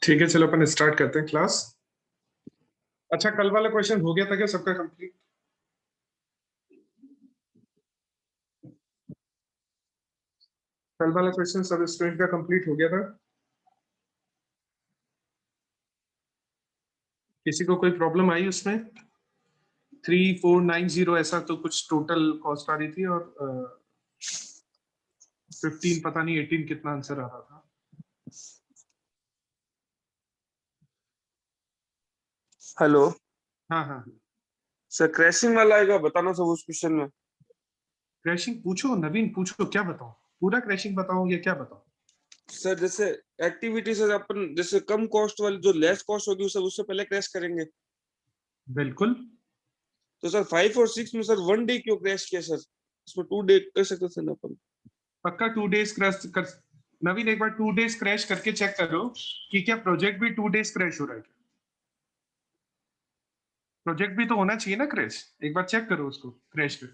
ठीक है, चलो अपन स्टार्ट करते हैं क्लास। अच्छा, कल वाला क्वेश्चन हो गया था क्या सबका कंप्लीट? कल वाला क्वेश्चन सब स्टूडेंट का कंप्लीट हो गया था? किसी को कोई प्रॉब्लम आई उसमें? 3490 ऐसा तो कुछ टोटल कॉस्ट आ रही थी, और 15 पता नहीं 18 कितना आंसर आ रहा था। हेलो हाँ हाँ, सर, क्रैशिंग वाला आएगा, बताना सब उस क्वेश्चन में। क्रैशिंग पूछो नवीन, पूछो क्या बताओ, पूरा क्रैशिंग बताओ या क्या बताओ? सर जैसे एक्टिविटी से अपन जैसे कम कॉस्ट वाली जो लेस कॉस्ट होगी सर उससे पहले क्रैश करेंगे। बिल्कुल। तो सर 5 और 6 में सर 1 डे क्यों क्रैश किया सर? इसमें 2 डे कर सकते थे ना अपन। पक्का 2 डेज क्रैश कर। नवीन एक बार 2 डेज क्रैश करके चेक करो कि क्या प्रोजेक्ट भी 2 डेज क्रैश हो रहा है क्या? प्रोजेक्ट भी तो होना चाहिए ना क्रैश, एक बार चेक करो उसको क्रैश पे।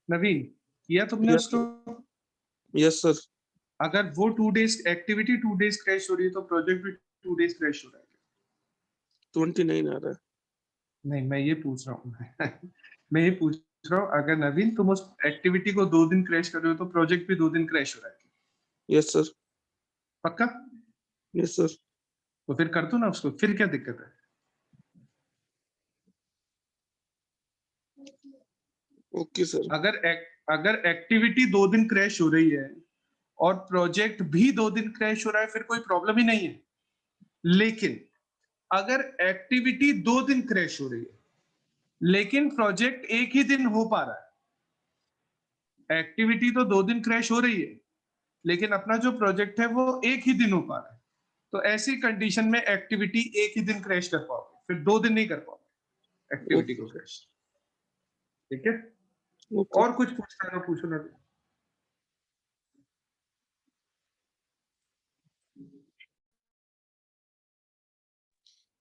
नवीन, किया तुमने यस उसको? Yes sir. अगर वो 2 डेज एक्टिविटी 2 डेज क्रैश हो रही है तो प्रोजेक्ट भी 2 डेज क्रैश हो रहा है? 29 आ रहा है। नहीं, मैं ये पूछ रहा हूँ मैं ये पूछ रहा हूँ, अगर नवीन तुम उस एक्टिविटी को 2 दिन क्रैश कर रहे हो तो प्रोजेक्ट भी 2 दिन क्रैश हो रहा है? Yes sir. पक्का? Yes sir. तो फिर कर दो ना उसको, फिर क्या दिक्कत है? Okay sir. अगर एक्टिविटी 2 दिन क्रैश हो रही है और प्रोजेक्ट भी 2 दिन क्रैश हो रहा है, फिर कोई प्रॉब्लम ही नहीं है। लेकिन अगर एक्टिविटी 2 दिन क्रैश हो रही है लेकिन प्रोजेक्ट एक ही दिन हो पा रहा है, एक्टिविटी तो 2 दिन क्रैश हो रही है लेकिन अपना जो प्रोजेक्ट है वो एक ही दिन हो पा रहा है, तो ऐसी कंडीशन में एक्टिविटी एक ही दिन क्रैश कर पाओगे, फिर 2 दिन नहीं कर पाओगे एक्टिविटी को ओके क्रैश। ठीक है? ओके और कुछ पूछना है पूछो ना।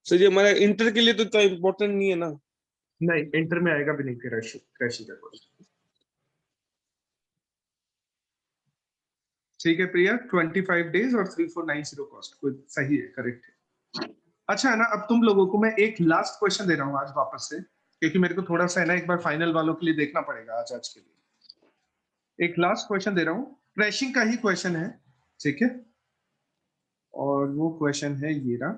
सर, ये हमारा इंटर के लिए तो इतना इम्पोर्टेंट नहीं है ना? नहीं, इंटर में आएगा भी नहीं क्रैश क्रैशिंग का क्वेश्चन। ठीक है प्रिया, 25 days और 3490 कॉस्ट, कोई सही है, करेक्ट है। अच्छा है ना, अब तुम लोगों को मैं एक लास्ट क्वेश्चन दे रहा हूँ आज वापस से, क्योंकि मेरे को थोड़ा सा है ना एक बार फाइनल वालों के लिए देखना पड़ेगा आज के लिए। एक लास्ट क्वेश्चन दे रहा हूँ, क्रैशिंग का ही क्वेश्चन है, ठीक है? और वो क्वेश्चन है ये रहा।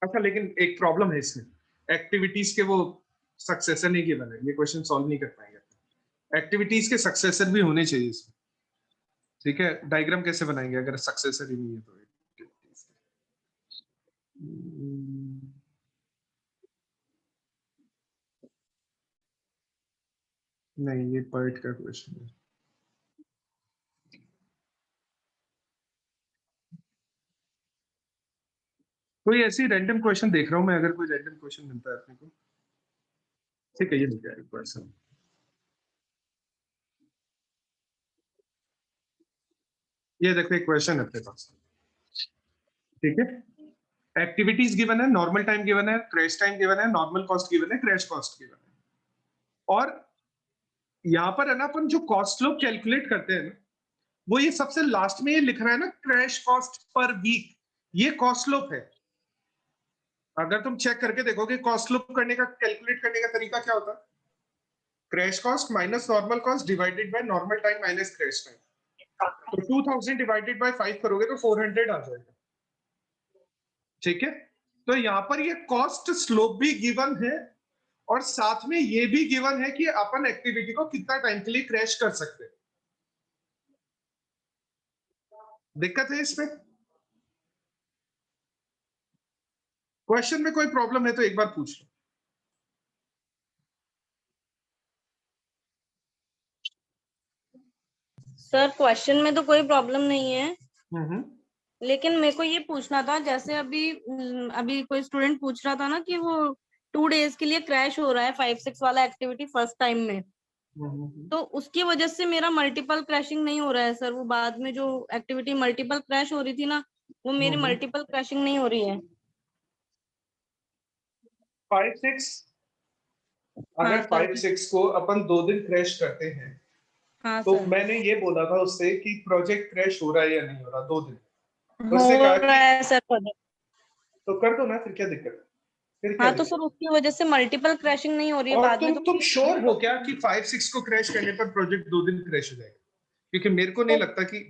अच्छा, लेकिन एक प्रॉब्लम है इसमें, एक्टिविटीज के वो सक्सेसर नहीं गिवन है, ये क्वेश्चन सॉल्व नहीं कर पाएंगे। एक्टिविटीज के सक्सेसर भी होने चाहिए इसमें। ठीक है, डायग्राम कैसे बनाएंगे अगर सक्सेसर ही नहीं है तो? नहीं, ये पर्ट का क्वेश्चन है। कोई ऐसी रैंडम क्वेश्चन देख रहा हूँ मैं, अगर कोई रैंडम क्वेश्चन मिलता है अपने को। ठीक है, ये मिल जाएगा क्वेश्चन। ये देखो एक क्वेश्चन है अपने पास, ठीक है? एक्टिविटीज गिवन है, नॉर्मल टाइम गिवन है, क्रैश टाइम गिवन है, नॉर्मल कॉस्ट गिवन है, क्रैश कॉस्ट गिवन है। और यहाँ पर है ना, अपन जो कॉस्ट लोग कैलकुलेट करते हैं ना, वो ये सबसे लास्ट में ये लिख रहा है ना, क्रैश कॉस्ट पर वीक, ये कॉस्ट लोप है। अगर तुम चेक करके देखोगे कॉस्ट लोप करने का, कैलकुलेट करने का तरीका क्या होता है, crash cost minus normal cost divided by normal time minus crash time. तो 2000 डिवाइडेड बाय 5 करोगे तो 400 आ जाएगा। ठीक है? तो यहाँ पर ये कॉस्ट स्लोप भी गिवन है और साथ में ये भी गिवन है कि अपन एक्टिविटी को कितना टाइम के लिए क्रैश कर सकते हैं। दिक्कत है इसमें? क्वेश्चन में कोई प्रॉब्लम है तो एक बार पूछ लो। सर क्वेश्चन में तो कोई प्रॉब्लम नहीं है, हम्म। लेकिन मेरे को ये पूछना था, जैसे अभी कोई स्टूडेंट पूछ रहा था ना कि वो 2 डेज के लिए क्रैश हो रहा है 5-6 वाला एक्टिविटी फर्स्ट टाइम में, तो उसकी वजह से मेरा मल्टीपल क्रैशिंग नहीं हो रहा है सर। वो बाद में जो एक्टिविटी मल्टीपल क्रैश हो रही थी ना, वो मेरी मल्टीपल क्रैशिंग नहीं हो रही है। 5-6, हाँ अगर सर। 5-6 को अपन 2 दिन क्रैश करते हैं हाँ तो सर। मैंने ये बोला था उससे कि प्रोजेक्ट क्रैश हो रहा है या नहीं हो रहा 2 दिन, तो हो उसने कहा रहा कि है सर प्रोजेक्ट। तो कर दो ना, फिर क्या दिक्कत है? फिर क्या हाँ तो सर दिक्कत उसकी वजह से मल्टीपल क्रैशिंग नहीं हो रही है? है और बाद में तुम तो। श्योर हो क्या कि 5-6 को क्रैश करने पर प्रोजेक्ट 2 दिन क्रैश हो जाएगा? क्योंकि मेरे को नहीं लगता कि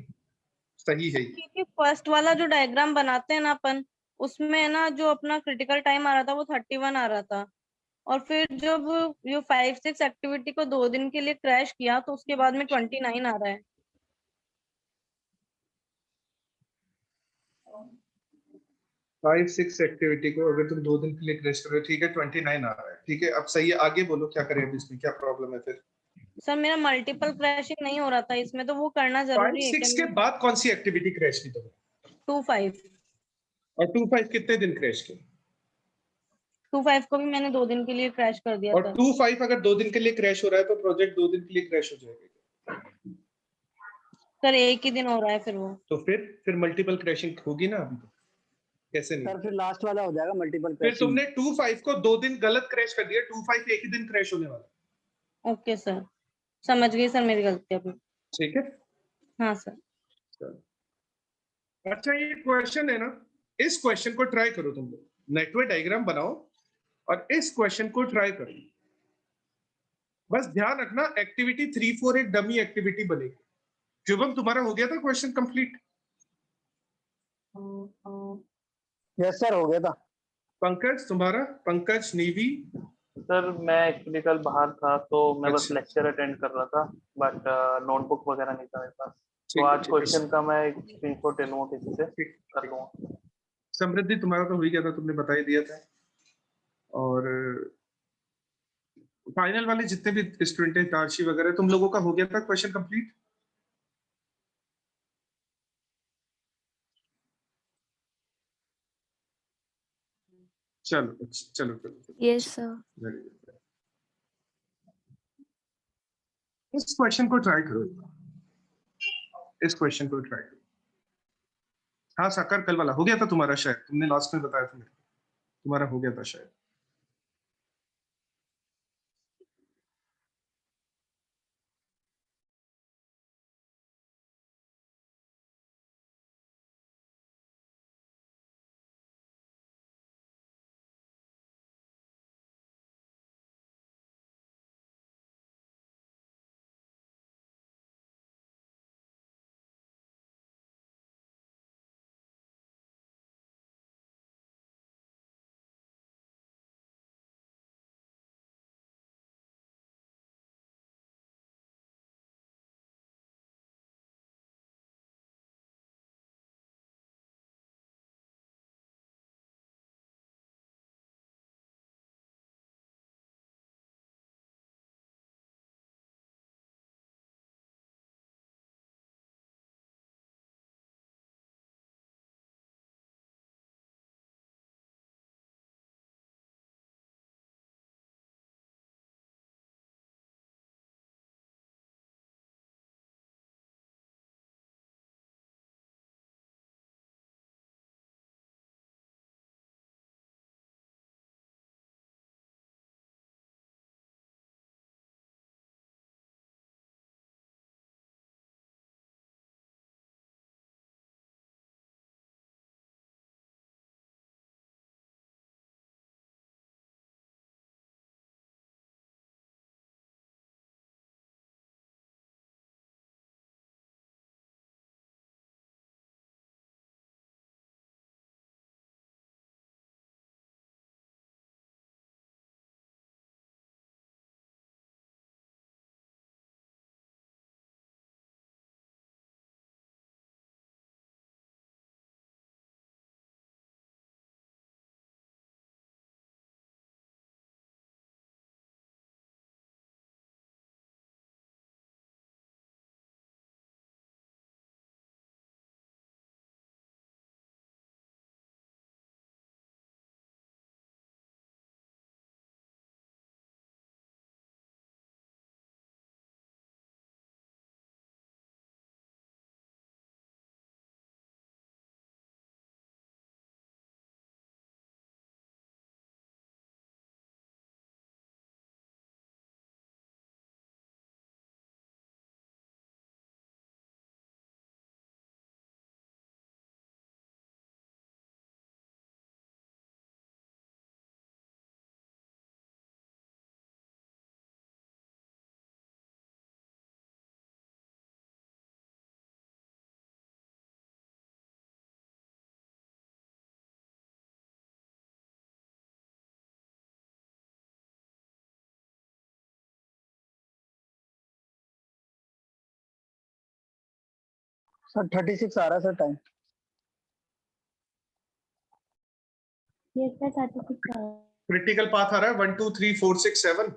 सही है ये। क्योंकि फर्स्ट वाला जो डायग्राम बनाते हैं ना अपन, उसमें है ना जो अपना क्रिटिकल टाइम आ रहा था वो 31 आ रहा था, और फिर जब जो 5-6 एक्टिविटी को 2 दिन के लिए क्रैश किया तो उसके बाद में 29 आ रहा है। 5-6 एक्टिविटी को अगर तुम 2 दिन के लिए क्रैश कर रहे हो, ठीक है 29 आ रहा है, ठीक है। अब सही है, आगे बोलो क्या करें अब इसमें, क्या प्रॉब्लम है फिर? सर मेरा मल्टीपल क्रैशिंग नहीं हो रहा था इसमें, तो वो करना जरूरी है 5-6 क्या? के बाद कौन सी एक्टिविटी क्रैश की तुमने? 2-5 और 2-5 कितने दिन क्रैश की? 2-5 को भी मैंने 2 दिन के लिए क्रैश कर दिया और सर। 2-5 अगर 2 दिन के लिए क्रैश हो रहा है तो प्रोजेक्ट 2 दिन के लिए क्रैश हो जाएगा। सर एक ही दिन हो रहा है फिर वो। तो फिर मल्टीपल क्रैशिंग होगी ना अभी तो। कैसे नहीं? सर फिर लास्ट वाला हो जाएगा मल्टीपल फिर क्रैशिंग। तुमने 2-5 को 2 दिन गलत क्रैश कर दिया, 2-5 एक ही दिन क्रैश होने वाला। ओके सर, समझ गई सर मेरी गलती अपनी। ठीक है। हाँ सर। अच्छा ये क्वेश्चन है ना, इस क्वेश्चन को ट्राई करो तुम लोग, नेटवर्क डायग्राम बनाओ और इस क्वेश्चन को ट्राई करो। बस ध्यान रखना एक्टिविटी 3-4 एक डमी एक्टिविटी बनेगी। शुभम तुम्हारा हो गया था क्वेश्चन कंप्लीट? यस सर, हो गया था। पंकज तुम्हारा? पंकज नीवी? सर मैं एक्चुअली कल बाहर था तो मैं बस अच्छा। लेक्चर अटेंड कर रहा था, बट नोटबुक वगैरह नहीं था मेरे पास, ठीक तो है, आज ठीक है। क्वेश्चन का मैं स्क्रीनशॉट ले लूंगा किसी से, ठीक, कर ठीक। लूंगा। समृद्धि तुम्हारा तो हो ही गया था, तुमने बता ही दिया था। और फाइनल वाले जितने भी स्टूडेंट हैं, तारशी वगैरह, तुम लोगों का हो गया था क्वेश्चन कंप्लीट? चलो चलो चलो। Yes sir. Very good. इस क्वेश्चन को ट्राई करो, इस क्वेश्चन को ट्राई करो। हाँ साकार, कल वाला हो गया था तुम्हारा, शायद तुमने लास्ट में बताया था मेरे को, तुम्हारा हो गया था शायद। सर 36 आ रहा है sir time. Yes, sir, 36 hours. Critical path आ रहा है 1 2 3 4 6 7।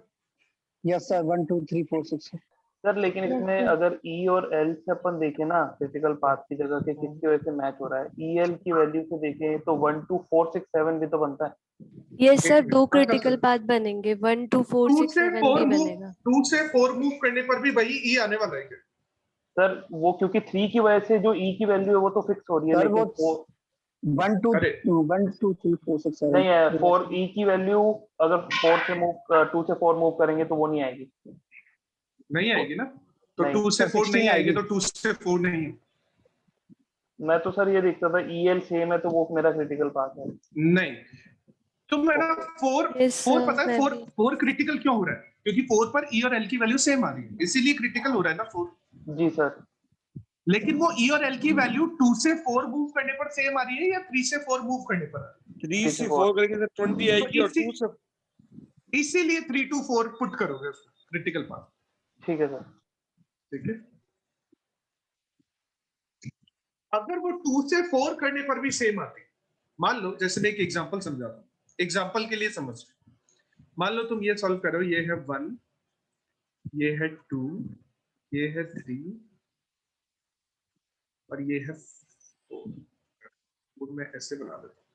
यस सर 1 2 3 4 6 सर लेकिन Yes, इसमें sir. अगर ई और एल से अपन देखें ना क्रिटिकल पाथ की जगह के किसकी वजह से मैच हो रहा है, ई एल की वैल्यू से देखें तो 1 2 4 6 7 भी तो बनता है। यस सर, एक दो मिनट, क्रिटिकल पाथ बनेंगे, 1 2 4 2 6 से 7 4 भी मूव, बनेगा। 2 से 4 मूव करने पर भी वही ई आने वाला है क्या? सर वो क्योंकि 3 की वजह से जो ई की वैल्यू है वो तो फिक्स हो रही है, सर लेकिन वो 1 2 अरे 1 2 3 4 6 7 नहीं है, 4 ई की वैल्यू अगर 4 से मूव 2 से 4 मूव करेंगे तो वो नहीं आएगी। नहीं आएगी ना, तो नहीं। 2 से सर 4 16 नहीं आएगी आएगी। तो 2 से 4 नहीं है। मैं तो सर ये देखता था ई एल सेम है तो वो मेरा क्रिटिकल पाथ है। नहीं, तो मेरा 4 यस 4 सर, पता है मैं 4 भी 4 क्रिटिकल क्यों हो रहा है? क्योंकि 4 पर ई और एल की वैल्यू सेम आ रही है, इसीलिए क्रिटिकल हो रहा है ना 4। जी सर। लेकिन वो ई और एल की वैल्यू 2 से 4 मूव करने पर सेम आ रही है या 3 से 4 मूव करने पर आ रही 3 से 4 4 करेंगे तो 20 है? आएगी, और 2 से इसीलिए 3 to 4 पुट करोगे क्रिटिकल पाथ। ठीक है सर। ठीक है, अगर वो 2 से 4 करने पर भी सेम आती, मान लो जैसे मैं एक एग्जांपल समझाता हूँ, एग्जांपल के लिए समझ, मान लो तुम ये सॉल्व करो, ये है 1, ये है 2, ये है 3 और ये है 4। मैं ऐसे बना देता हूँ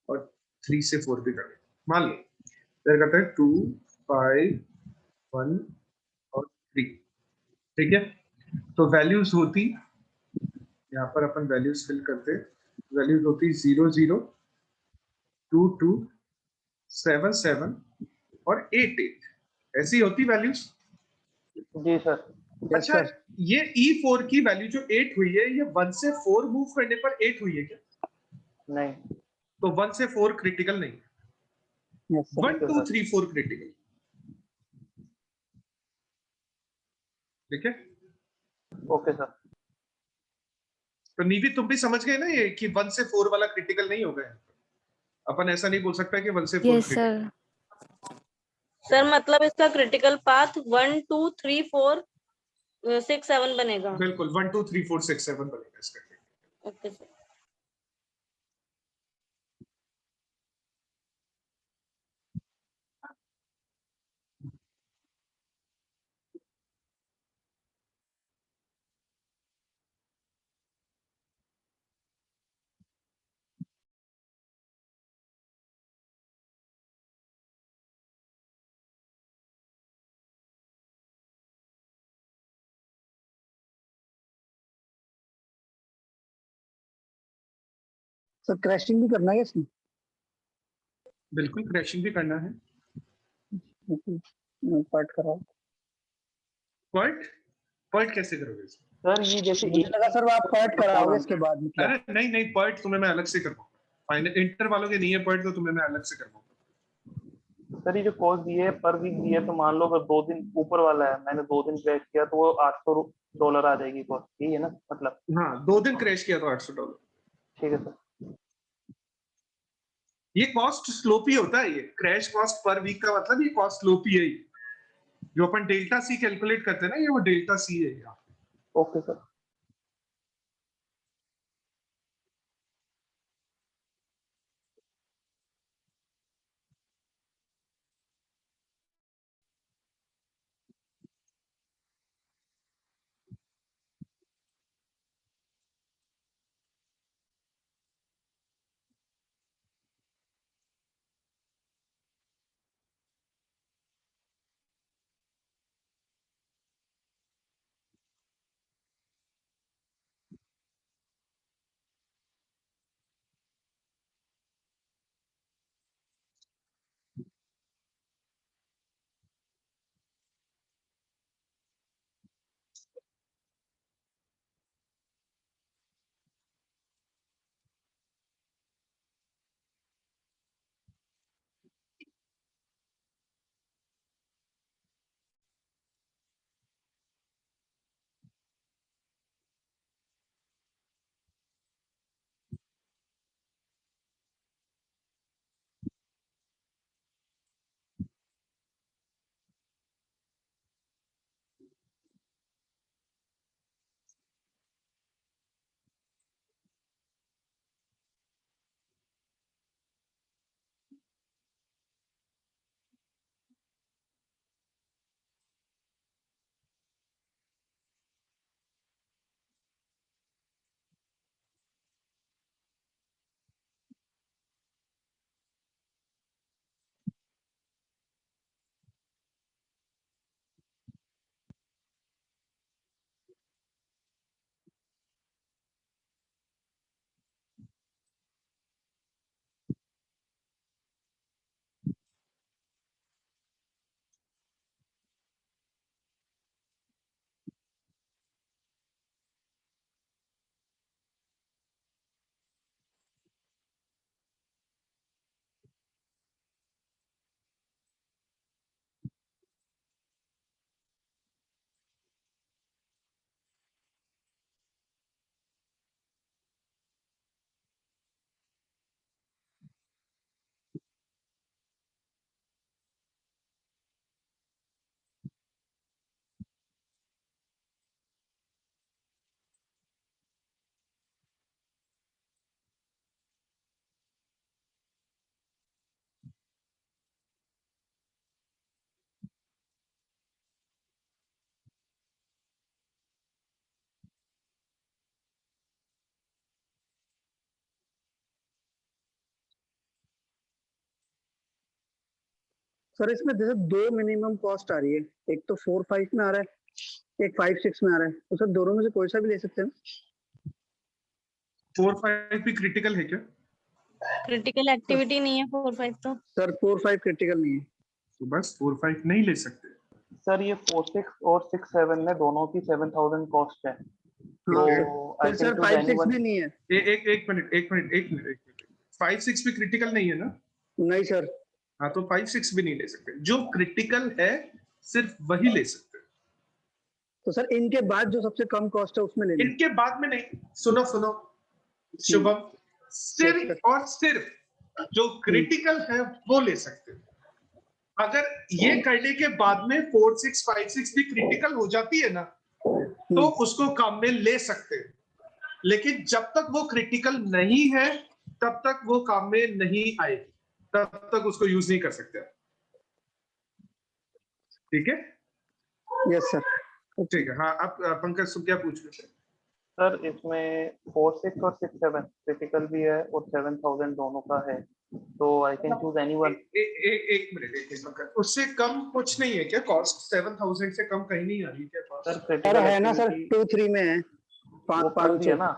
और 3 से 4 भी कर देता, मान लो इधर करते हैं 2 5 1 और 3। ठीक है, तो वैल्यूज होती, यहाँ पर अपन वैल्यूज फिल करते, वैल्यूज होती 0 0 2 2 7 7 और 8 8, ऐसी होती वैल्यूज। जी सर। यस अच्छा, सर ये E4 की वैल्यू जो 8 हुई है, ये 1 से 4 मूव करने पर 8 हुई है क्या? नहीं। तो 1 से 4 क्रिटिकल नहीं, यस सर 1 2 3 4 क्रिटिकल। ठीक है, ओके सर। तो नीवी तुम भी समझ गए ना ये कि 1 से 4 वाला क्रिटिकल नहीं होगा यहाँ पर। अपन ऐसा नहीं बोल सकता कि 1 से 4 यस क्रिटिकल। सर। सर मतलब इसका क्रिटिकल पाथ 1 2 3 4 6 7 बनेगा। बिल्कुल 1 2 3 4 6 7 बनेगा इसका। Okay sir. सर क्रैशिंग भी करना है इसमें? बिल्कुल क्रैशिंग भी करना है। पार्ट कराओ। पॉइंट पॉइंट कैसे करोगे इसमें? सर ये जैसे मुझे लगा सर आप पार्ट कराओगे इसके बाद में क्या? अरे नहीं नहीं, पॉइंट तुम्हें मैं अलग से करवाऊंगा, फाइनल इंटर वालों के नहीं है पॉइंट, तो तुम्हें मैं अलग से करवाऊंगा। सर ये जो कॉस्ट दी है पर वीक दी है, तो मान लो अगर 2 दिन ऊपर वाला है, मैंने 2 दिन क्रैश किया तो वो $800 आ जाएगी कॉस्ट, यही है ना मतलब? हाँ, 2 दिन क्रैश किया तो $800। ठीक है सर। ये कॉस्ट स्लोप ही होता है, ये क्रैश कॉस्ट पर वीक का मतलब ये कॉस्ट स्लोप ही है। जो अपन डेल्टा सी कैलकुलेट करते हैं ना, ये वो डेल्टा सी है यहाँ। Okay sir. सर इसमें जैसे दो मिनिमम कॉस्ट आ रही है, एक तो 4-5 में आ रहा है, एक 5-6 में आ रहा है, तो सर दोनों में से कोई सा भी ले सकते हैं? 4-5 भी क्रिटिकल है क्या? क्रिटिकल एक्टिविटी नहीं है 4-5 तो। सर 4-5 क्रिटिकल नहीं है। तो बस 4-5 नहीं ले सकते। सर ये 4-6 और 6-7 में दोनों की 7,000 कॉस्ट है, तो आई फिर सर थिंक 5-6 भी नहीं है? एक मिनट 5-6 भी क्रिटिकल नहीं है ना? नहीं सर। हाँ, तो 5-6 भी नहीं ले सकते। जो क्रिटिकल है सिर्फ वही ले सकते हैं। तो सर इनके बाद जो सबसे कम कॉस्ट है उसमें ले लें? इनके बाद में नहीं। सुनो शुभम, सिर्फ और सिर्फ जो क्रिटिकल है वो ले सकते हैं। अगर ये करने के बाद में 4-6 5-6 भी क्रिटिकल हो जाती है ना, तो उसको काम में ले सकते हैं, लेकिन जब तक वो क्रिटिकल नहीं है तब तक वो काम में नहीं आएगी, तब तक उसको यूज नहीं कर सकते। ठीक है? Yes sir. ठीक है। हाँ, आप पंकज तुम क्या पूछ रहे थे? सर इसमें 4-6 और 6-7 क्रिटिकल भी है और 7,000 दोनों का है, तो आई कैन चूज एनीवन। एक मिनट, उससे कम कुछ नहीं है क्या? कॉस्ट 7,000 से कम कहीं नहीं आ रही क्या कॉस्ट? सर सर क्रिटिकल है ना सर, 2-3 में है, वो कर दिया 5-6 ना,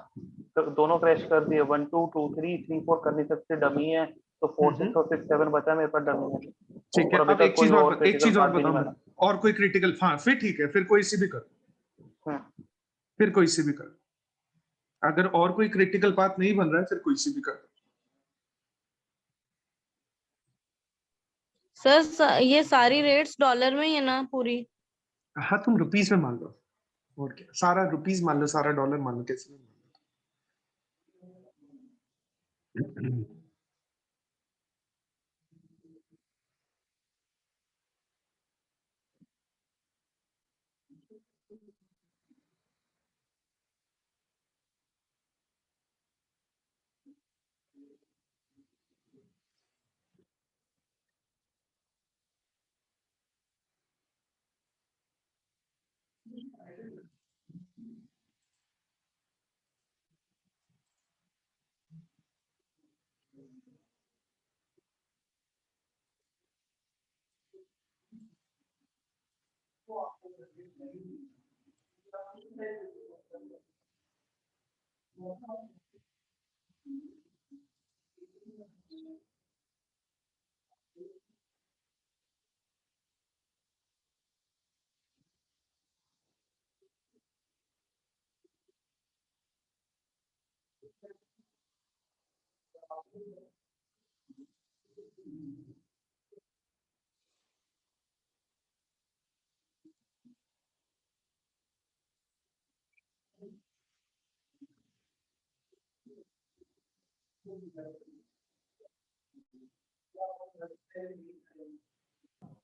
तो दोनों क्रैश कर दिए। 1 2 2 3 3 4 कर नहीं सकते, डमी है, तो 4-6 और 6-7 बचा मेरे पास, डमी है। ठीक है। और अभी अब तक एक कोई चीज और critical part भी नहीं बताओ। बना। और कोई क्रिटिकल? हाँ फिर ठीक है, फिर कोई सी भी कर, फिर कोई सी भी कर। अगर और कोई क्रिटिकल पाथ नहीं बन रहा है फिर कोई सी भी कर। सर ये सारी रेट्स डॉलर में ही है ना पूरी? हाँ, तुम रुपीस में मान लो, और क्या, सारा रुपीस मान लो, सारा डॉलर मान लो, कैसे भी मान लो।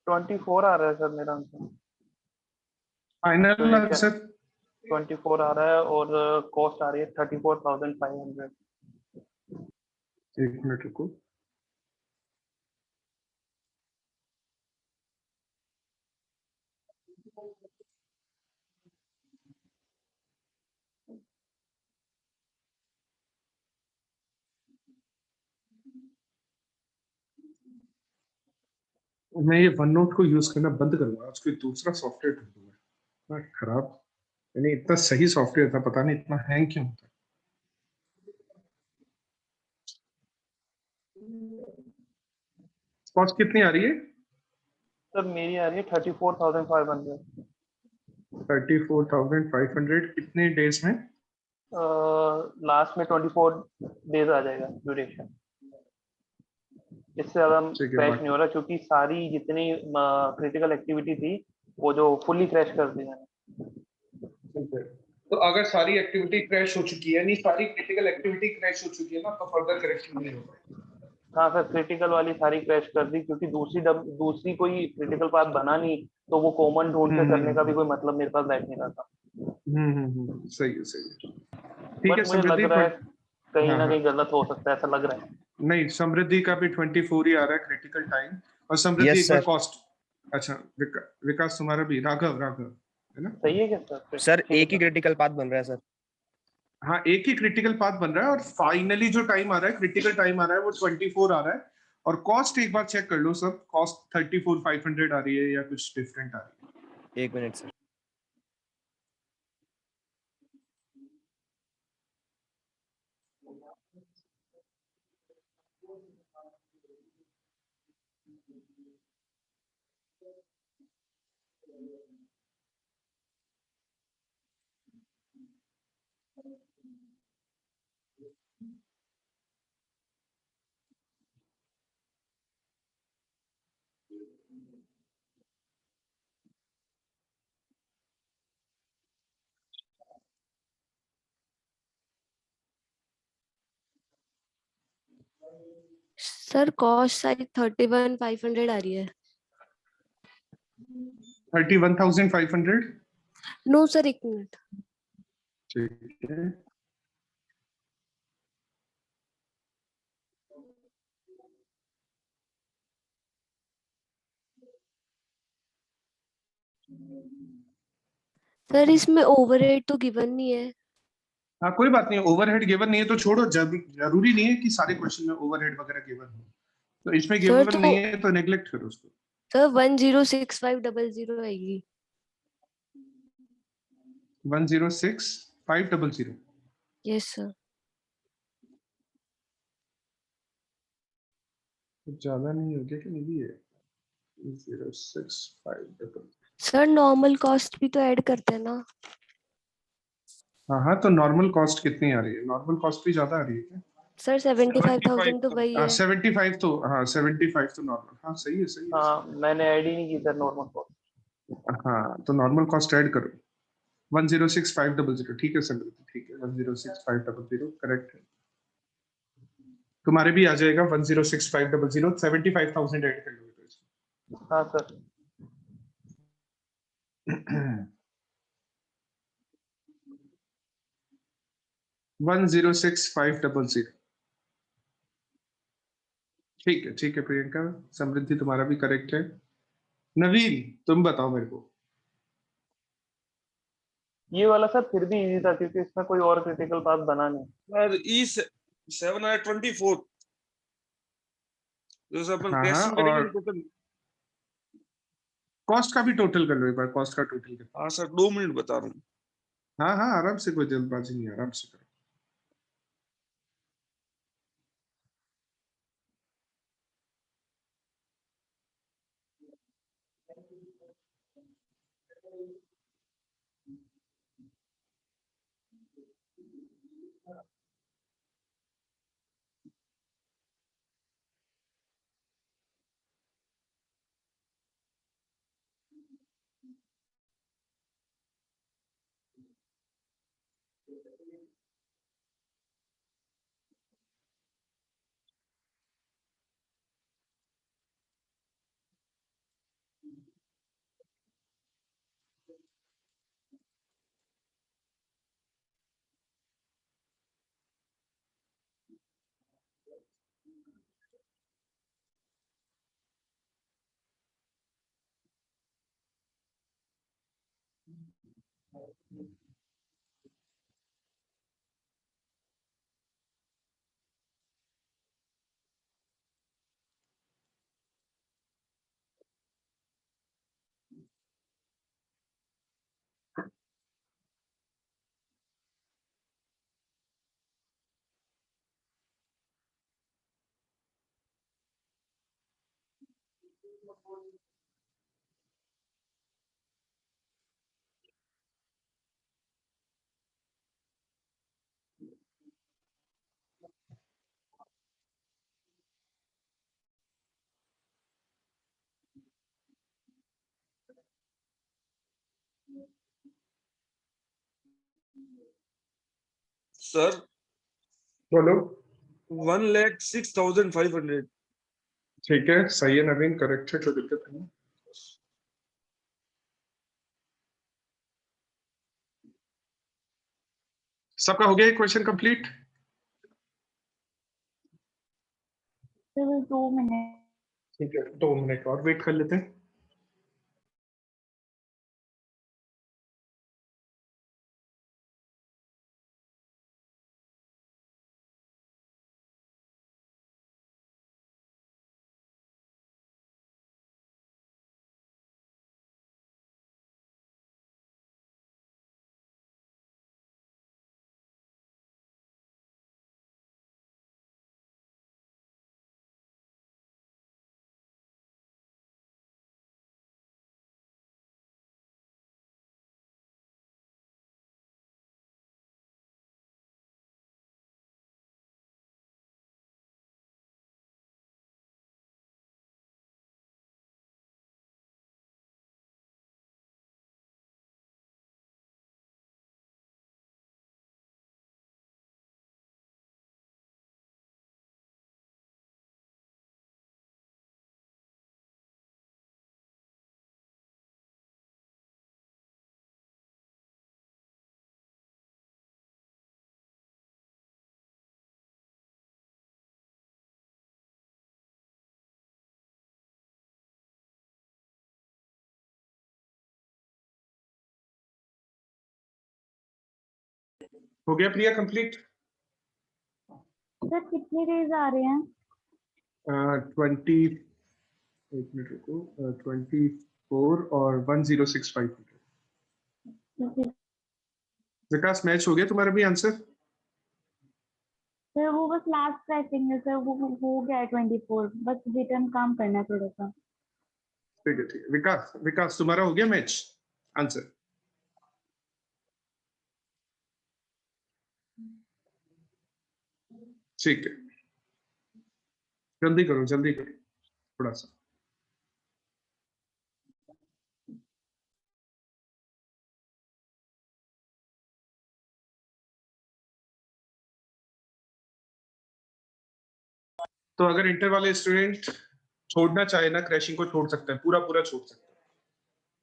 ट्वेंटी 24 आ रहा है सर मेरा आंसर। फाइनल आंसर 24 आ रहा है और कॉस्ट आ रही है 34,500। एक मिनट रुको। मैं ये वन नोट को यूज करना बंद करूंगा, आज कोई दूसरा सॉफ्टवेयर ढूंढूंगा। इतना खराब, यानी इतना सही सॉफ्टवेयर था, पता नहीं इतना हैंग क्यों होता है। कॉस्ट कितनी आ रही है? सर मेरी आ रही है 34,500। 34,500 कितने डेज में? लास्ट में 24 डेज आ जाएगा ड्यूरेशन। इससे ज्यादा ठीक है, क्रैश नहीं हो रहा, क्योंकि सारी जितनी क्रिटिकल एक्टिविटी थी वो जो फुल्ली क्रैश कर दी मैंने। ठीक है। तो अगर सारी एक्टिविटी क्रैश हो चुकी है, नहीं सारी क्रिटिकल एक्टिविटी क्रैश हो चुकी है ना, तो फर्दर करेक्शन नहीं होगा। हाँ सर, क्रिटिकल वाली सारी क्रैश कर दी, क्योंकि दूसरी कोई क्रिटिकल पाथ बना नहीं, तो वो कॉमन ढूंढ के करने का भी कोई मतलब मेरे पास बैठ नहीं रहा था। सही है, सही है। ठीक है। बट मुझे लग समृद्धि रहा है कहीं हाँ, ना हाँ। कहीं गलत हो सकता है, ऐसा लग रहा है। नहीं, समृद्धि का भी 24 ही आ रहा है क्रिटिकल टाइम। और समृद्धि Yes, एक बार sir. कॉस्ट, अच्छा विकास तुम्हारा भी, राघव है ना? सही है क्या सर? सर ठीक है एक ही क्रिटिकल पाथ बन रहा है सर। हाँ, एक ही क्रिटिकल पाथ बन रहा है, और फाइनली जो टाइम आ रहा है, क्रिटिकल टाइम आ रहा है, वो 24 आ रहा है। और कॉस्ट एक बार चेक कर लो सब, कॉस्ट 34,500 आ रही है या कुछ डिफरेंट आ रही है? 1 minute sir. Sir cost side 31,500 आ रही है। 31,500। No sir, 1 minute. ठीक है, सर इसमें ओवरहेड तो गिवन नहीं है। हाँ कोई बात नहीं, ओवरहेड गिवन नहीं है तो छोड़ो, जरूरी नहीं है कि सारे क्वेश्चन में ओवरहेड वगैरह गिवन हो, तो इसमें सर गिवन तो नहीं है तो नेग्लेक्ट करो उसको। सर 106500 आएगी। 106500। Yes sir. ज्यादा नहीं हो गया कि नहीं भी है? 0650। सर नॉर्मल कॉस्ट भी तो ऐड करते हैं ना। हाँ हाँ, तो नॉर्मल कॉस्ट कितनी आ रही है? नॉर्मल कॉस्ट भी ज्यादा आ रही है क्या? सर 75,000 तो वही है। 75 तो, हाँ 75 तो नॉर्मल, हाँ सही है सही है। हाँ मैंने ऐड ही नहीं की सर नॉर्मल कॉस्ट। हाँ तो नॉर्मल कॉस्ट ऐड करो, 106500। ठीक है समृद्धि, ठीक है, 106500 करेक्ट है। तुम्हारे भी आ जाएगा 106500, 75,000 ऐड कर लो तो इसमें। हाँ सर। 106500। ठीक है प्रियंका, समृद्धि तुम्हारा भी करेक्ट है। नवीन तुम बताओ मेरे को। ये वाला सर फिर भी इजी था क्योंकि इसमें कोई और क्रिटिकल पाथ बना नहीं। सर E7 है 24, जैसे अपन हाँ हाँ, टेस्टिंग करेंगे और ना टोटल। कॉस्ट का भी टोटल कर लो एक बार, कॉस्ट का टोटल कर। हाँ सर 2 मिनट बता रहा हूँ। हाँ हाँ आराम से, कोई जल्दबाजी नहीं, आराम से करो। सर बोलो। 1,06,500। ठीक है सही है नवीन, करेक्ट है, कोई दिक्कत नहीं। सबका हो गया क्वेश्चन कंप्लीट? 2 मिनट। ठीक है, 2 मिनट और वेट कर लेते हैं। हो गया प्रिया कंप्लीट? सर कितने डेज आ रहे हैं? 20, एक मिनट रुको, 24 और 1065। विकास मैच हो गया तुम्हारा भी आंसर? सर वो बस लास्ट ट्रैकिंग है सर, वो हो गया है 24, बस रिटर्न काम करना है थोड़ा सा। ठीक है ठीक है। विकास विकास तुम्हारा हो गया मैच आंसर? ठीक है, जल्दी करो थोड़ा सा। तो अगर इंटर वाले स्टूडेंट छोड़ना चाहे ना, क्रैशिंग को छोड़ सकते हैं, पूरा पूरा छोड़ सकते हैं,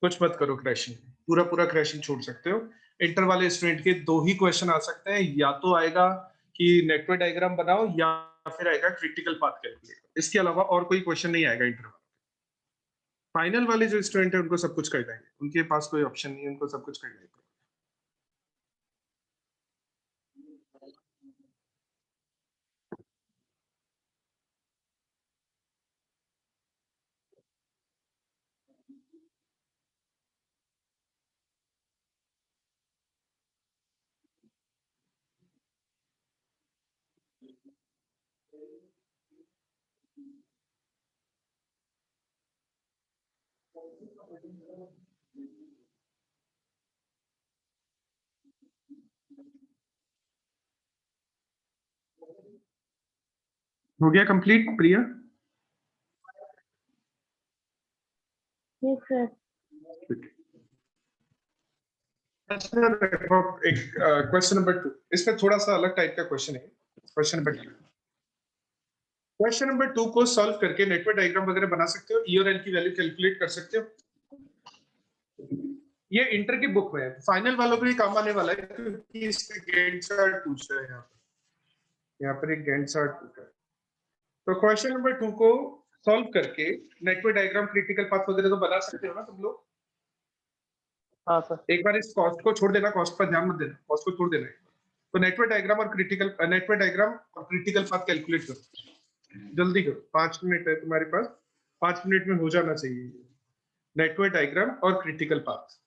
कुछ मत करो क्रैशिंग, पूरा पूरा क्रैशिंग छोड़ सकते हो। इंटर वाले स्टूडेंट के दो ही क्वेश्चन आ सकते हैं, या तो आएगा कि नेटवर्क डायग्राम बनाओ या फिर आएगा क्रिटिकल पाथ कैलकुलेट। इसके अलावा और कोई क्वेश्चन नहीं आएगा इंटर। फाइनल वाले जो स्टूडेंट है उनको सब कुछ कर देंगे, उनके पास कोई ऑप्शन नहीं है, उनको सब कुछ कर देंगे। हो गया कंप्लीट प्रिया? Yes sir. अच्छा देखो, एक क्वेश्चन नंबर 2, इसमें थोड़ा सा अलग टाइप का क्वेश्चन है। क्वेश्चन नंबर 2 को सॉल्व करके नेटवर्क डायग्राम वगैरह बना सकते हो, ई और एल की वैल्यू कैलकुलेट कर सकते हो। ये इंटर की बुक में है, फाइनल वालों को ये काम आने वाला है क्योंकि इसके गैंट चार्ट पूछ रहे हैं। यहाँ पर एक गैंट चार्ट पूछा है। तो क्वेश्चन नंबर 2 को सॉल्व करके नेटवर्क डायग्राम क्रिटिकल पाथ वगैरह तो बना सकते हो ना तुम लोग? हाँ सर। एक बार इस कॉस्ट को छोड़ देना, कॉस्ट पर ध्यान मत देना, कॉस्ट को छोड़ देना। तो नेटवर्क डायग्राम और क्रिटिकल पाथ कैलकुलेट करो, जल्दी करो, 5 मिनट है तुम्हारे पास, 5 मिनट में हो जाना चाहिए नेटवर्क डायग्राम और क्रिटिकल पाथ।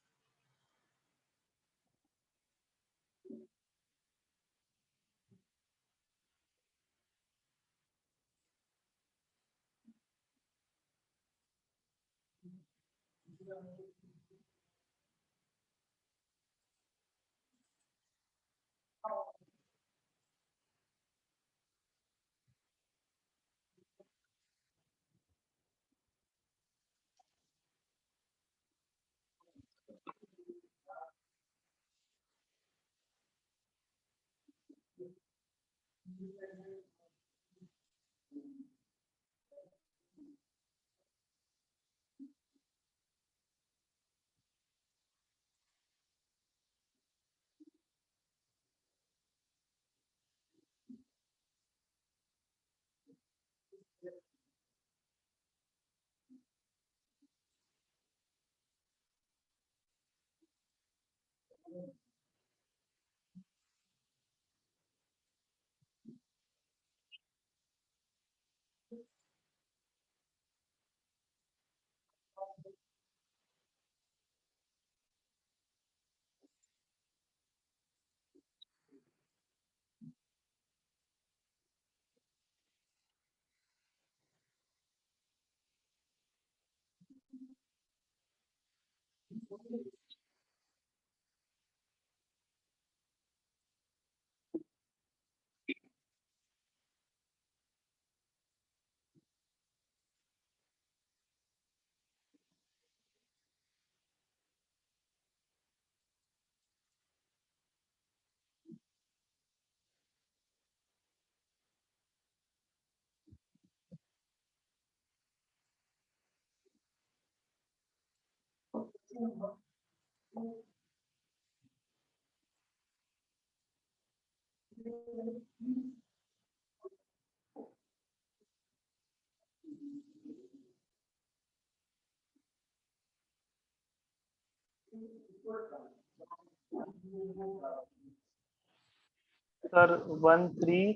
सर 1 3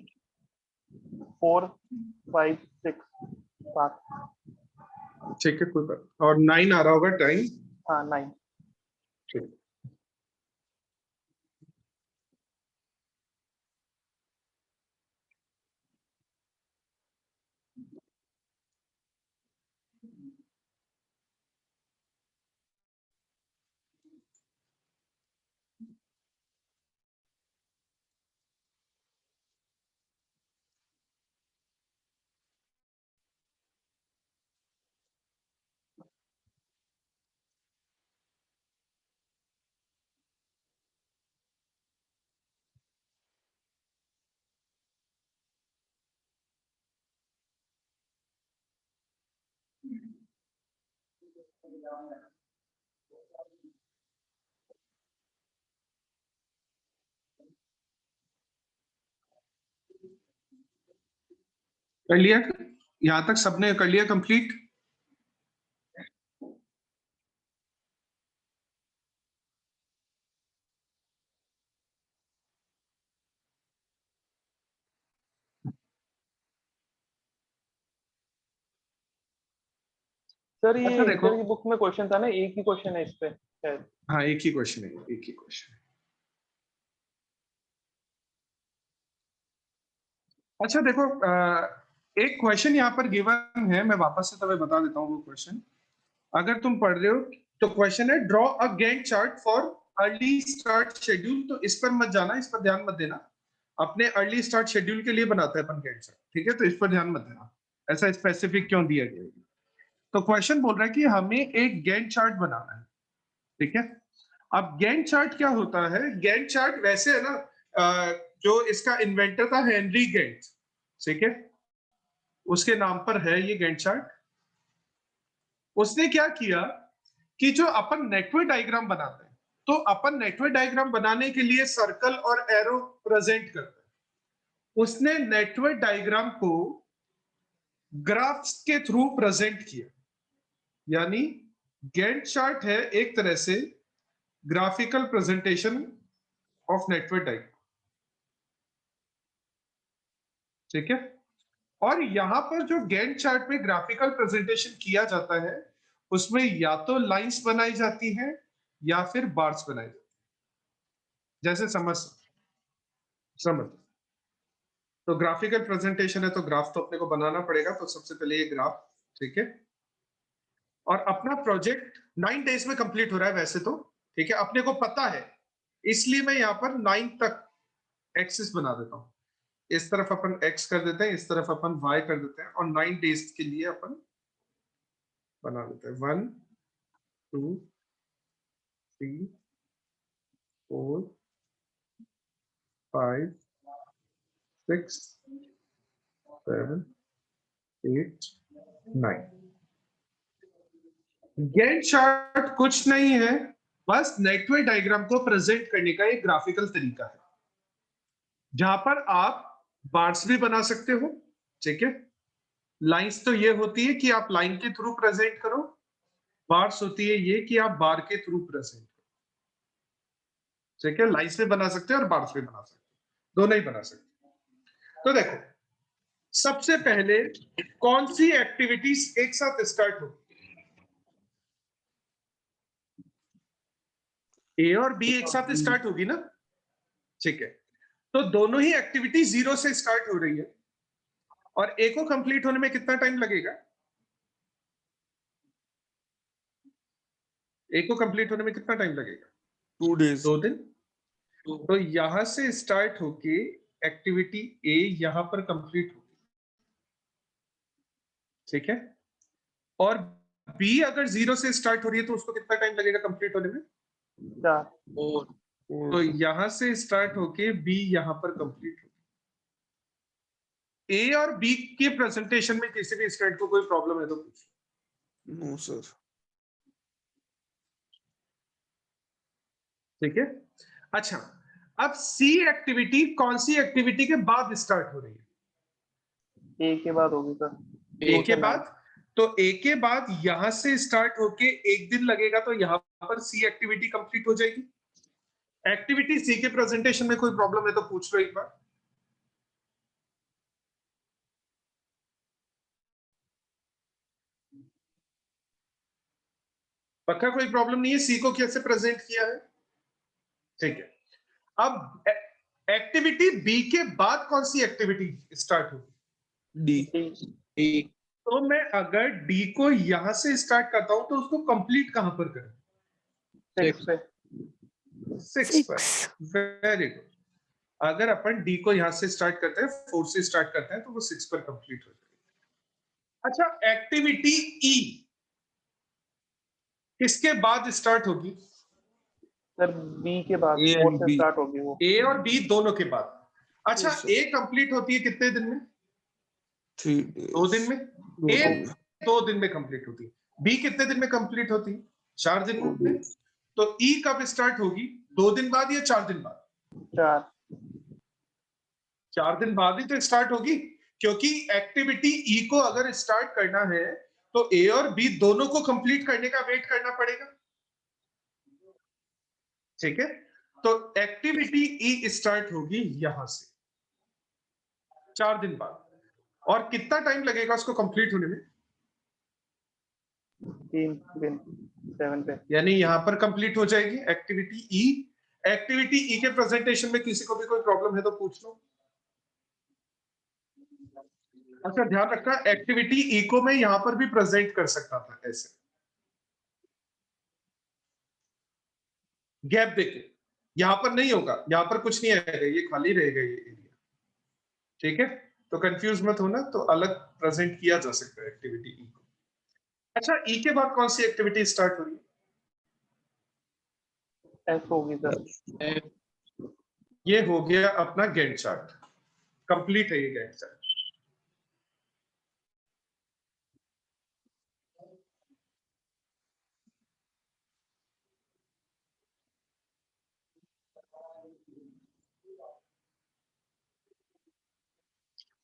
4 5 6 7। ठीक है, कोई बात। और 9 आ रहा होगा टाइम। हाँ 9। ठीक। कर लिया? यहाँ तक सबने कर लिया कंप्लीट? सर ये अच्छा देखो, इधर की बुक में क्वेश्चन था ना, एक ही क्वेश्चन है इस पे शायद। हाँ एक ही क्वेश्चन है, एक ही क्वेश्चन है। अच्छा देखो, एक क्वेश्चन यहाँ पर गिवन है, मैं वापस से तुम्हें बता देता हूँ वो क्वेश्चन। अगर तुम पढ़ रहे हो तो क्वेश्चन है draw a Gantt chart for early start schedule. तो इस पर मत जाना, इस पर ध्यान मत देना। अपने अर्ली स्टार्ट शेड्यूल के लिए बनाता है अपन गैंट चार्ट, ठीक है? तो इस पर ध्यान मत देना, ऐसा स्पेसिफिक क्यों दिया गया है। तो क्वेश्चन बोल रहा है कि हमें एक गैंट चार्ट बनाना है, ठीक है? अब गैंट चार्ट क्या होता है? गैंट चार्ट वैसे है ना, जो इसका इन्वेंटर था हेनरी गैंट, ठीक है, उसके नाम पर है ये गैंट चार्ट। उसने क्या किया कि जो अपन नेटवर्क डायग्राम बनाते हैं, तो अपन नेटवर्क डायग्राम बनाने के लिए सर्कल और एरो प्रेजेंट करते हैं। उसने नेटवर्क डायग्राम को ग्राफ्स के थ्रू प्रेजेंट किया, यानी गैंट चार्ट है एक तरह से graphical presentation of network diagram, ठीक है? और यहां पर जो गैंट चार्ट में ग्राफिकल प्रेजेंटेशन किया जाता है, उसमें या तो लाइंस बनाई जाती है या फिर बार्स बनाई जाती है। जैसे समझ तो ग्राफिकल प्रेजेंटेशन है तो ग्राफ तो अपने को बनाना पड़ेगा। तो सबसे पहले ये ग्राफ, ठीक है? और अपना प्रोजेक्ट 9 डेज में कंप्लीट हो रहा है वैसे तो, ठीक है? अपने को पता है, इसलिए मैं यहाँ पर 9 तक एक्सिस बना देता हूँ। इस तरफ अपन x कर देते हैं, इस तरफ अपन y कर देते हैं, और 9 डेज के लिए अपन बना देते हैं 1 2 3 4 5 6 7 8 9। गैंट चार्ट कुछ नहीं है, बस नेटवर्क डायग्राम को प्रेजेंट करने का एक ग्राफिकल तरीका है, जहां पर आप बार्स भी बना सकते हो, ठीक है? लाइंस तो ये होती है कि आप लाइन के थ्रू प्रेजेंट करो, बार्स होती है ये कि आप बार के थ्रू प्रेजेंट करो, ठीक है? लाइंस भी बना सकते हो और बार्स भी बना सकते हो, दोनों ही बना सकते हो। तो देखो, सबसे पहले कौन सी एक्टिविटीज एक साथ स्टार्ट होगी? ए और बी एक साथ स्टार्ट होगी ना, ठीक है? तो दोनों ही एक्टिविटी 0 से स्टार्ट हो रही है, और ए को कंप्लीट होने में कितना टाइम लगेगा? ए को कंप्लीट होने में कितना टाइम लगेगा? 2 days। 2 दिन। तो यहां से स्टार्ट होके एक्टिविटी ए यहां पर कंप्लीट होगी, ठीक है? और बी अगर 0 से स्टार्ट हो रही है तो उसको कितना टाइम लगेगा कंप्लीट होने में? 4। तो यहां से स्टार्ट होके बी यहां पर कंप्लीट होगी। ए और बी के प्रेजेंटेशन में किसी भी स्टूडेंट को कोई प्रॉब्लम है तो पूछ। No sir. ठीक है? अच्छा, अब सी एक्टिविटी कौन सी एक्टिविटी के बाद स्टार्ट हो रही है? ए के बाद होगी सर। ए के बाद। तो ए के बाद यहां से स्टार्ट होके 1 दिन लगेगा, तो यहां पर सी एक्टिविटी कंप्लीट हो जाएगी। एक्टिविटी सी के प्रेजेंटेशन में कोई प्रॉब्लम है तो पूछ लो एक बार। पक्का कोई प्रॉब्लम नहीं है? सी को कैसे प्रेजेंट किया है? ठीक है। अब एक्टिविटी बी के बाद कौन सी एक्टिविटी स्टार्ट होगी? डी। तो मैं अगर डी को यहां से स्टार्ट करता हूं तो उसको कंप्लीट कहां पर करें? 6 पे। 6 पर। Very good. अगर अपन डी को यहां से स्टार्ट करते हैं, 4 से स्टार्ट करते हैं, तो वो 6 पर कंप्लीट हो जाएगी। अच्छा, एक्टिविटी ई किसके बाद स्टार्ट होगी? सर बी के बाद A 4 and से B। स्टार्ट होगी वो। ए और बी दोनों के बाद। अच्छा, Yes, sir। ए कंप्लीट होती है कितने दिन में? 3 days। 2 दिन में। ए 2 दिन में कंप्लीट होती है। बी कितने दिन में कंप्लीट होती है? 4 दिन में। तो ई कब स्टार्ट होगी? 2 दिन बाद या 4 दिन बाद? 4 दिन बाद ही तो स्टार्ट होगी, क्योंकि एक्टिविटी ई को अगर स्टार्ट करना है तो ए और बी दोनों को कंप्लीट करने का वेट करना पड़ेगा। ठीक है, तो एक्टिविटी ई स्टार्ट होगी यहां से 4 दिन बाद। और कितना टाइम लगेगा उसको कंप्लीट होने में? 3 दिन 7 पे। यानी यहां पर कंप्लीट हो जाएगी एक्टिविटी ई। एक्टिविटी ई के प्रेजेंटेशन में किसी को भी कोई प्रॉब्लम है तो पूछ लो। अच्छा, ध्यान रखना, एक्टिविटी ई को मैं यहां पर भी प्रेजेंट कर सकता था ऐसे, गैप देके। यहां पर नहीं होगा, यहां पर कुछ नहीं आएगा, ये खाली रहेगा ये एरिया। ठीक है, तो कंफ्यूज मत होना, तो अलग प्रेजेंट किया जा सकता है एक्टिविटी ई को। अच्छा, ई के बाद कौन सी एक्टिविटी स्टार्ट हो रही है? एस होगी सर। ये हो गया अपना गैंट चार्ट, कंप्लीट है ये गैंट चार्ट।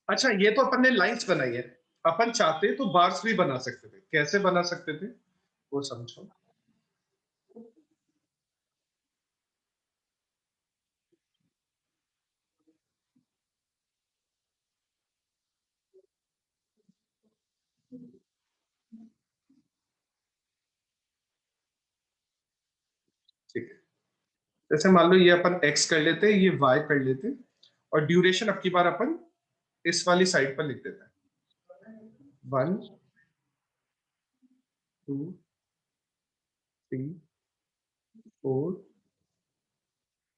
अच्छा, ये तो अपन ने लाइंस बनाई है, अपन चाहते तो बार्स भी बना सकते थे। कैसे बना सकते थे वो समझो। ठीक है, जैसे मान लो ये अपन x कर लेते, ये y कर लेते, और ड्यूरेशन अब की बार अपन इस वाली साइड पर लिख देते हैं। 1 2 3 4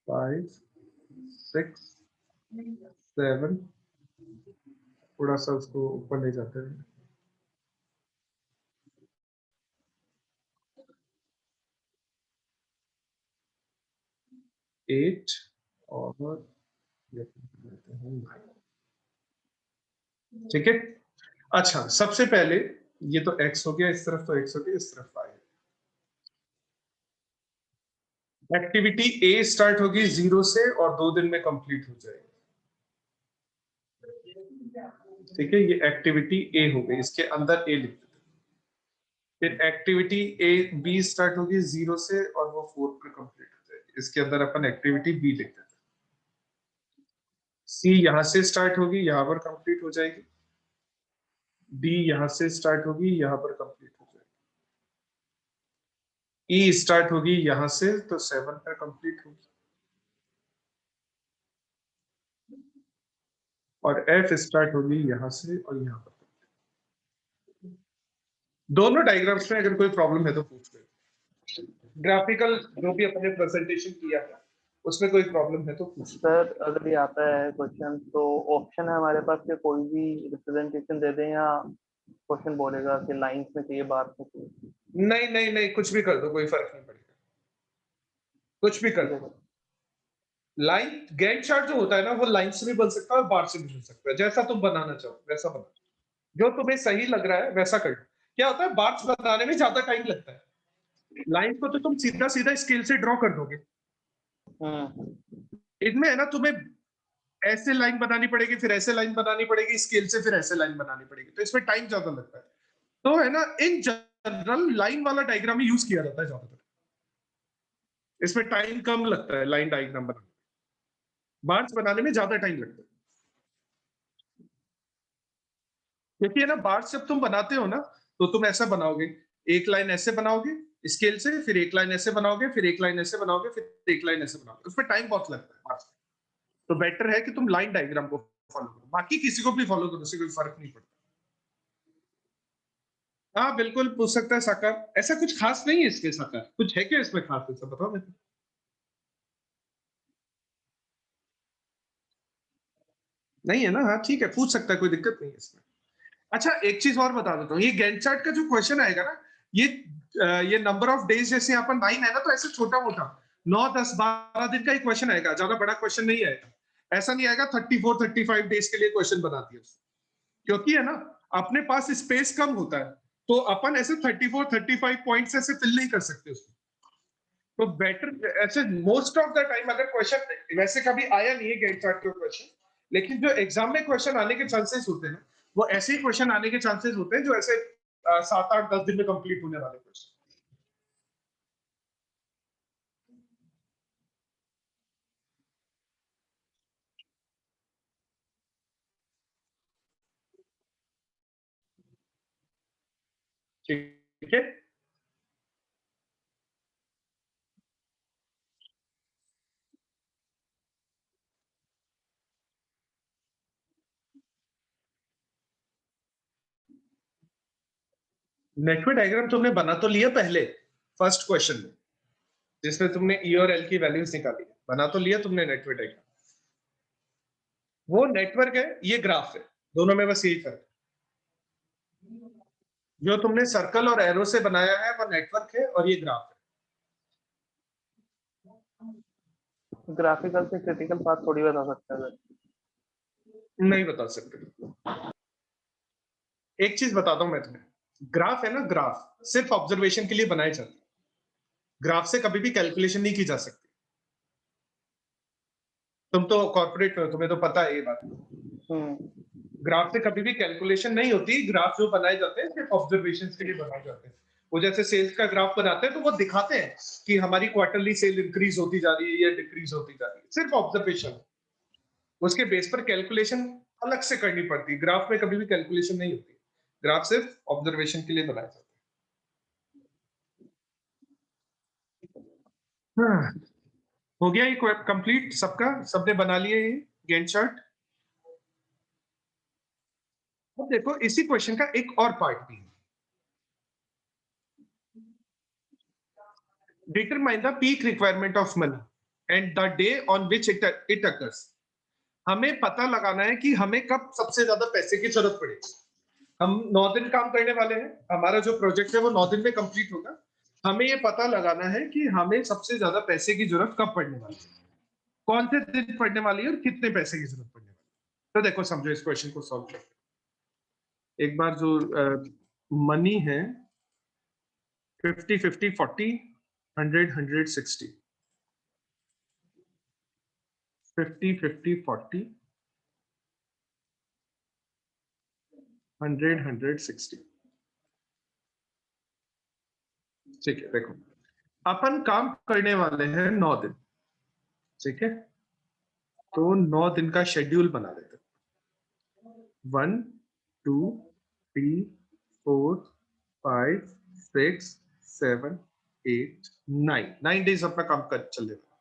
5 6 7, थोड़ा सा उसको ऊपर ले जाते हैं, 8 और ठीक है। अच्छा, सबसे पहले ये तो x हो गया, इस तरफ तो x हो गया, इस तरफ y। एक्टिविटी ए स्टार्ट होगी 0 से और 2 दिन में कंप्लीट हो जाएगी। ठीक है, ये एक्टिविटी ए हो गई, इसके अंदर ए लिख देते हैं। फिर एक्टिविटी ए बी स्टार्ट होगी 0 से और वो 4 पर कंप्लीट हो जाएगी, इसके अंदर अपन एक्टिविटी बी लिख देते हैं। सी यहां से स्टार्ट होगी, यहां पर कंप्लीट हो जाएगी। डी यहां से स्टार्ट होगी, यहां पर कंप्लीट हो जाएगी। ई स्टार्ट होगी यहां से, तो 7 पर कंप्लीट होगी। और एफ स्टार्ट होगी यहां से और यहां पर। दोनों डायग्राम्स में अगर कोई प्रॉब्लम है तो पूछ लो। ग्राफिकल जो भी अपने प्रेजेंटेशन किया था उसमें कोई प्रॉब्लम है तो पूछ लो। सर अगर ये आता है क्वेश्चन तो ऑप्शन है हमारे पास कि कोई भी रिप्रेजेंटेशन दे दें, या क्वेश्चन बोलेगा कि लाइंस में चाहिए, बार में चाहिए? नहीं नहीं नहीं, कुछ भी कर दो, कोई फर्क नहीं पड़ेगा, कुछ भी कर दो। लाइन गैंट चार्ट जो होता है ना, वो लाइन से भी बन सकता है और बार से भी बन सकता है, जैसा तुम बनाना चाहो वैसा बना, जो तुम्हें सही लग रहा है वैसा कर। क्या होता है, बार्स बनाने में ज्यादा टाइम लगता है, लाइन को तो तुम सीधा सीधा स्केल से ड्रॉ कर दोगे। इनमें है ना, तुम्हें ऐसे लाइन बनानी पड़ेगी, फिर ऐसे लाइन बनानी पड़ेगी, स्केल से फिर ऐसे लाइन बनानी पड़ेगी, तो इसमें टाइम ज्यादा लगता है। तो है ना, इन जनरल लाइन वाला डायग्राम ही यूज किया जाता है ज्यादातर, इसमें टाइम कम लगता है लाइन डायग्राम बनाने में, बार्स बनाने में ज्यादा टाइम लगता है। क्योंकि है ना, बार्स जब तुम बनाते हो ना तो तुम ऐसा बनाओगे, एक लाइन ऐसे बनाओगे स्केल से, फिर एक लाइन ऐसे बनाओगे, फिर एक लाइन ऐसे बनाओगे, फिर एक लाइन ऐसे बनाओगे, उसमें टाइम बहुत लगता है बार्स में। तो बेटर है कि तुम लाइन डायग्राम को फॉलो करो, बाकी किसी को भी फॉलो करो, उससे कोई फर्क नहीं पड़ता। हाँ बिल्कुल पूछ सकता है साकार, ऐसा कुछ खास नहीं है इसके साकार, कुछ है क्या इसमें खास, ऐसा बताओ मेरे को। नहीं है ना, हाँ ठीक है, पूछ सकता है, कोई दिक्कत नहीं है इसमें। अच्छा एक चीज और बता देता हूँ, ये गैंट चार्ट का जो क्वेश्चन आएगा ना, ये नंबर ऑफ डेज, जैसे यहाँ पर 9 है ना, तो ऐसे छोटा मोटा 9, 10, 12 दिन का ही क्वेश्चन आएगा, ज्यादा बड़ा क्वेश्चन नहीं आएगा। ऐसा नहीं आएगा 34, 35 डेज के लिए क्वेश्चन बना दिया, क्योंकि है ना अपने पास स्पेस कम होता है, तो अपन ऐसे 34, 35 पॉइंट्स ऐसे फिल नहीं कर सकते उसमें। तो बेटर ऐसे मोस्ट ऑफ द टाइम, अगर क्वेश्चन वैसे कभी आया नहीं है गैंट चार्ट का क्वेश्चन, लेकिन जो एग्जाम में क्वेश्चन आने के चांसेस होते हैं वो ऐसे ही क्वेश्चन आने के चांसेस होते हैं जो ऐसे 7, 8, 10 दिन में कंप्लीट होने वाले क्वेश्चन। ठीक है, नेटवर्क डायग्राम तुमने बना तो लिया पहले फर्स्ट क्वेश्चन में, जिसमें तुमने ई और एल की वैल्यूज निकाली, बना तो लिया तुमने नेटवर्क डायग्राम। वो नेटवर्क है, ये ग्राफ है, दोनों में बस यही फर्क है। जो तुमने सर्कल और एरो से बनाया है वो नेटवर्क है और ये ग्राफ है। ग्राफिकल से क्रिटिकल पाथ थोड़ी बता सकता है। नहीं बता सकते। एक चीज बताता हूं मैं तुम्हें, ग्राफ है ना, ग्राफ सिर्फ ऑब्जर्वेशन के लिए बनाए जाते हैं, ग्राफ से कभी भी कैलकुलेशन नहीं की जा सकती। तुम तो कॉर्पोरेट में हो, तुम्हें तो पता है ये बात। ग्राफ से कभी भी कैलकुलेशन नहीं होती, ग्राफ जो बनाए जाते हैं सिर्फ ऑब्जर्वेशन के लिए बनाए जाते हैं। वो जैसे सेल्स का ग्राफ बनाते हैं तो वो दिखाते हैं कि हमारी क्वार्टरली सेल इंक्रीज होती जा रही है या डिक्रीज होती जा रही है, सिर्फ ऑब्जर्वेशन। उसके बेस पर कैलकुलेशन अलग से करनी पड़ती है, ग्राफ में कभी भी कैलकुलेशन नहीं होती, ग्राफ सिर्फ ऑब्जर्वेशन के लिए बनाए जाते हैं। हाँ, हो गया ये कंप्लीट सबका, सबने बना लिया ये गैंट चार्ट। अब देखो इसी क्वेश्चन का एक और पार्ट भी है, determine the peak requirement of money and the day on which it occurs. हमें पता लगाना है कि हमें कब सबसे ज्यादा पैसे की जरूरत पड़ेगी। हम 9 दिन काम करने वाले हैं, हमारा जो प्रोजेक्ट है वो 9 दिन में कंप्लीट होगा। हमें ये पता लगाना है कि हमें सबसे ज्यादा पैसे की जरूरत कब पड़ने वाली है, कौन से दिन पड़ने वाली है और कितने पैसे की जरूरत पड़ने वाली है। तो देखो समझो इस क्वेश्चन को सॉल्व करते हैं। एक बार जो मनी है 50, 50, 40, 100, 100, 60, 50, 50, 40, 100, 100, 60। ठीक है, देखो अपन काम करने वाले हैं 9 दिन, ठीक है, तो 9 दिन का शेड्यूल बना देते हैं। 1, 2, 3, 4, 5, 6, 7, 8, 9 डेज अपना काम कर चलेगा।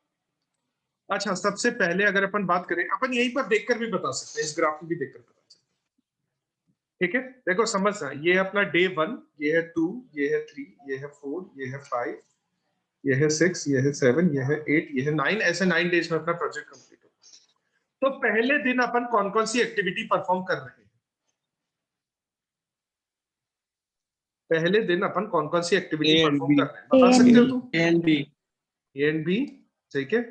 अच्छा सबसे पहले अगर अपन बात करें, अपन यहीं पर देखकर भी बता सकते हैं, इस ग्राफ में भी देखकर बता सकते हैं। ठीक है, देखो समझना, ये अपना डे 1, ये है 2, ये है 3, ये है 4, ये है 5, ये है 6, ये है 7, ये है 8, ये है 9, ऐसे 9 डेज में अपना प्रोजेक्ट कंप्लीट होगा। तो पहले दिन अपन कौन कौन सी एक्टिविटी परफॉर्म कर रहे हैं, पहले दिन अपन कौन कौन सी एक्टिविटी परफॉर्म कर रहे हैं, बता सकते हो तुम? ए एंड बी, ठीक है,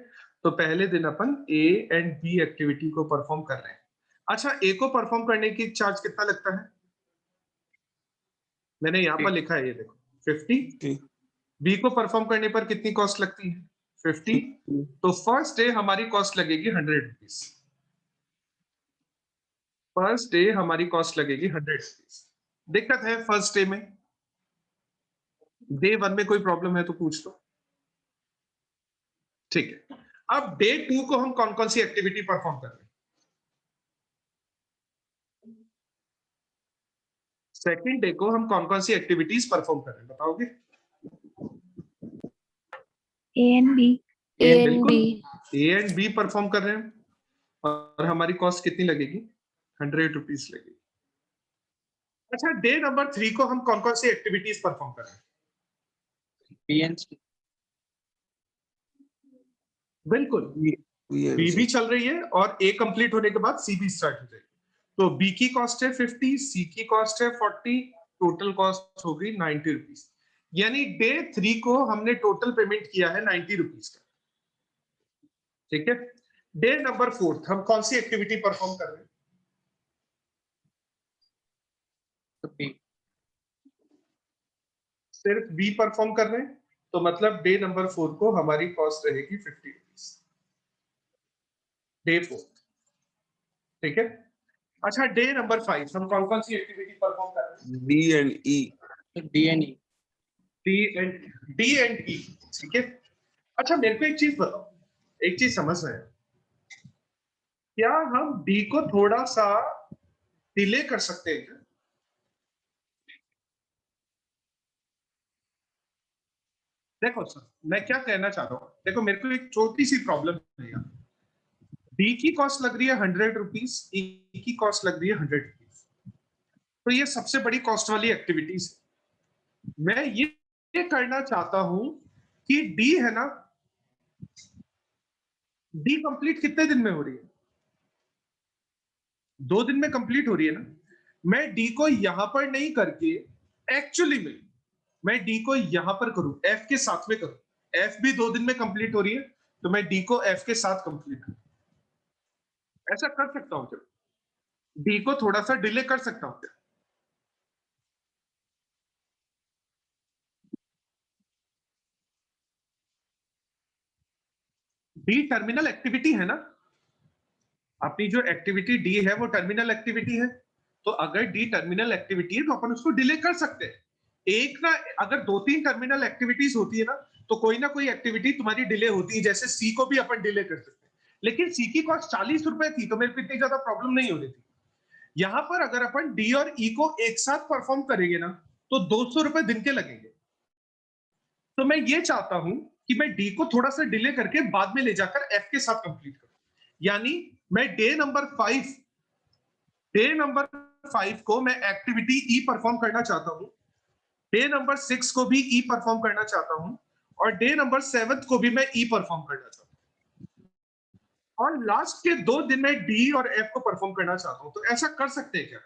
तो पहले दिन अपन ए एंड बी एक्टिविटी को परफॉर्म कर रहे हैं। अच्छा ए को परफॉर्म करने की चार्ज कितना लगता है, मैंने यहाँ पर लिखा है, ये देखो 50। बी को परफॉर्म करने पर कितनी कॉस्ट लगती है, 50। तो फर्स्ट डे हमारी कॉस्ट लगेगी 100 रुपीज, फर्स्ट डे हमारी कॉस्ट लगेगी 100 रुपीज। दिक्कत है फर्स्ट डे में, डे 1 में कोई प्रॉब्लम है तो पूछ लो। ठीक है, अब डे 2 को हम कौन कौन सी एक्टिविटी परफॉर्म कर रहे हैं? सेकंड डे को हम कौन कौन सी एक्टिविटीज परफॉर्म कर रहे हैं, बताओगे? A and B. A and बिल्कुल, B. A and be perform कर रहे हैं और हमारी कॉस्ट कितनी लगेगी? 100 रुपीज लगेगी। अच्छा, डे नंबर 3 को हम कौन कौन सी एक्टिविटीज परफॉर्म कर रहे हैं? B and C. बिल्कुल, बी भी चल रही है और ए कंप्लीट होने के बाद सी भी स्टार्ट हो जाएगी। तो बी की कॉस्ट है 50, सी की कॉस्ट है 40, टोटल कॉस्ट हो गई 90 रुपीज। यानी डे 3 को हमने टोटल पेमेंट किया है 90 रुपीज का। ठीक है, डे नंबर 4 हम कौन सी एक्टिविटी परफॉर्म कर रहे हैं? सिर्फ बी परफॉर्म कर रहे हैं, तो मतलब डे नंबर 4 को हमारी कॉस्ट रहेगी 50 रुपीज, डे 4। ठीक है, अच्छा डे नंबर 5 हम कौन कौन सी एक्टिविटी परफॉर्म कर रहे हैं? D and E. D and E. D and E. ठीक है, अच्छा मेरे को एक चीज बताओ, एक चीज समझ में है, क्या हम डी को थोड़ा सा डिले कर सकते हैं क्या? देखो सर, मैं क्या कहना चाह रहा हूँ, देखो मेरे को एक छोटी सी प्रॉब्लम है यहाँ। डी की कॉस्ट लग रही है 100 रुपीज, ई की कॉस्ट लग रही है 100 रुपीज, तो ये सबसे बड़ी कॉस्ट वाली एक्टिविटीज है। मैं ये करना चाहता हूं कि डी है ना, डी कंप्लीट कितने दिन में हो रही है? 2 दिन में कंप्लीट हो रही है ना। मैं डी को यहां पर नहीं करके एक्चुअली में मैं डी को यहां पर करूं, एफ के साथ में करूं, एफ भी 2 दिन में कंप्लीट हो रही है, तो मैं डी को एफ के साथ कंप्लीट करूं। ऐसा कर सकता हूं क्या? डी को थोड़ा सा डिले कर सकता हूं क्या? डी टर्मिनल एक्टिविटी है ना, अपनी जो एक्टिविटी डी है वो टर्मिनल एक्टिविटी है, तो अगर डी टर्मिनल एक्टिविटी है तो अपन उसको डिले कर सकते हैं। एक ना, अगर 2-3 टर्मिनल एक्टिविटीज होती है ना, तो कोई ना कोई एक्टिविटी तुम्हारी डिले होती है, जैसे सी को भी अपन डिले कर सकते हैं। लेकिन सी की कॉस्ट 40 रुपए थी, तो मेरे को इतनी ज्यादा प्रॉब्लम नहीं हो रही थी। यहां पर अगर अपन डी और ई को एक साथ परफॉर्म करेंगे ना, तो 200 रुपए दिन के लगेंगे। तो मैं ये चाहता हूं कि मैं डी को थोड़ा सा डिले करके बाद में ले जाकर एफ के साथ कंप्लीट करूं। यानी मैं डे नंबर 5 को मैं एक्टिविटी ई परफॉर्म करना चाहता हूं, डे नंबर 6 को भी ई परफॉर्म करना चाहता हूं, और डे नंबर 7 को भी मैं ई परफॉर्म करना चाहता हूं, और लास्ट के 2 दिन में डी और एफ को परफॉर्म करना चाहता हूं। तो ऐसा कर सकते हैं क्या?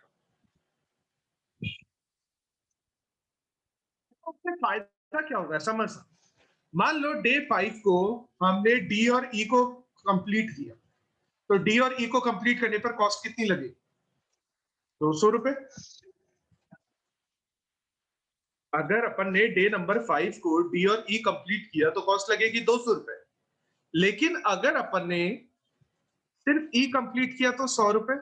उससे फायदा क्या होगा समझ? मान लो डे 5 को हमने डी और ई को कंप्लीट किया, तो डी और ई को कंप्लीट करने पर कॉस्ट कितनी लगेगी? 200 रुपए। अगर अपन ने डे नंबर 5 को डी और ई कंप्लीट किया तो कॉस्ट लगेगी 200 रुपए। लेकिन अगर अपन ने सिर्फ ई कंप्लीट किया तो 100 रुपए,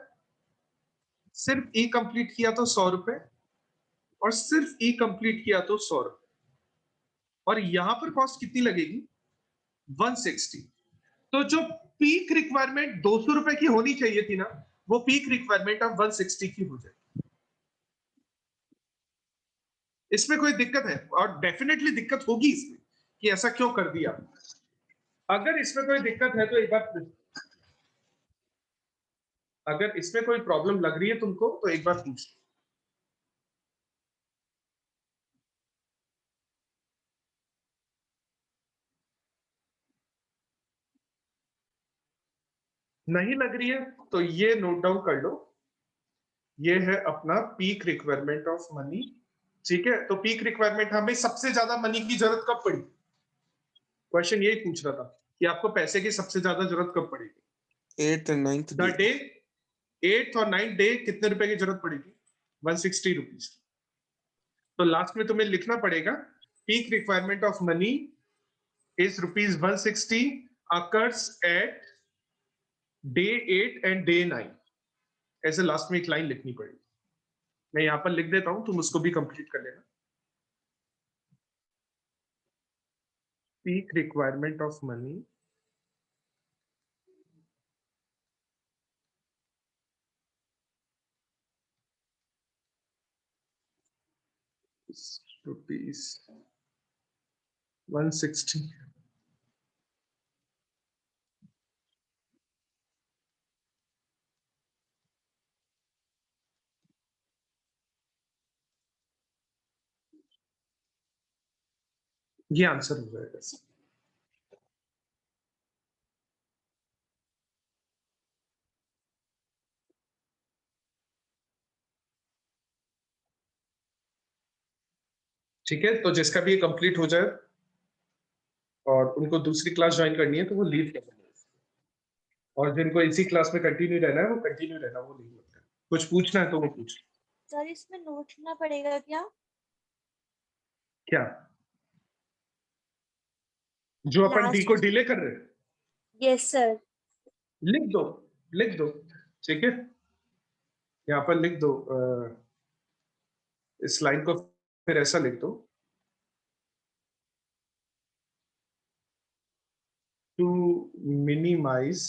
सिर्फ ई कंप्लीट किया तो 100 रुपए, और सिर्फ ई कंप्लीट किया तो 100 रुपए, और यहां पर कॉस्ट कितनी लगेगी? 160। तो जो पीक रिक्वायरमेंट 200 रुपए की होनी चाहिए थी ना, वो पीक रिक्वायरमेंट अब 160 की हो जाएगी। इसमें कोई दिक्कत है? और डेफिनेटली दिक्कत होगी इसमें कि ऐसा क्यों कर दिया। अगर इसमें कोई दिक्कत है तो एक बार, अगर इसमें कोई प्रॉब्लम लग रही है तुमको तो एक बार पूछ लो। नहीं लग रही है तो ये नोट डाउन कर लो, ये है अपना पीक रिक्वायरमेंट ऑफ मनी। ठीक है, तो पीक रिक्वायरमेंट, हमें सबसे ज्यादा मनी की जरूरत कब पड़ी? क्वेश्चन यही पूछ रहा था कि आपको पैसे की सबसे ज्यादा जरूरत कब पड़ेगी? 8th and 9th the day. Day 8th और 9th डे कितने रुपए की जरूरत पड़ेगी? 160 रुपीज। तो लास्ट में तुम्हें लिखना पड़ेगा peak requirement of money is rupees 160 occurs at day 8 and day 9। ऐसे लास्ट में एक लाइन लिखनी पड़ेगी, मैं यहां पर लिख देता हूं, तुम उसको भी कंप्लीट कर लेना। Peak requirement of money rupees 160. ये आंसर हो जाएगा। ठीक है, तो जिसका भी ये कंप्लीट हो जाए और उनको दूसरी क्लास ज्वाइन करनी है तो वो लीव कर देंगे, और जिनको इसी क्लास में कंटिन्यू रहना है वो कंटिन्यू रहना, वो लीव करते हैं। कुछ पूछना है तो वो पूछ। सर इसमें नोट लिखना पड़ेगा क्या? क्या? जो अपन डी को डिले कर रहे हैं, यस सर। लिख दो, लिख दो। ठीक है, यहाँ पर लिख दो। इस लाइन को फिर ऐसा लिख दो, to minimize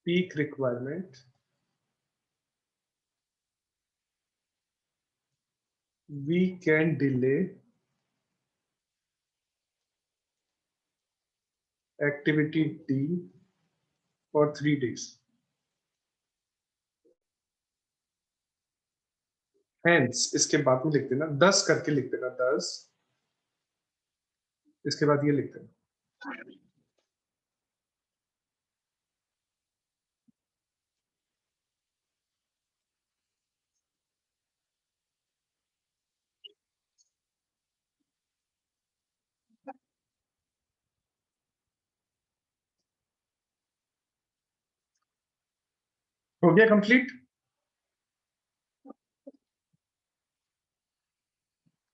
peak requirement, we can delay activity D for 3 days. Hence, इसके बाद में लिख देना 10 करके लिख देना 10, इसके बाद ये लिख देना। हो गया कंप्लीट?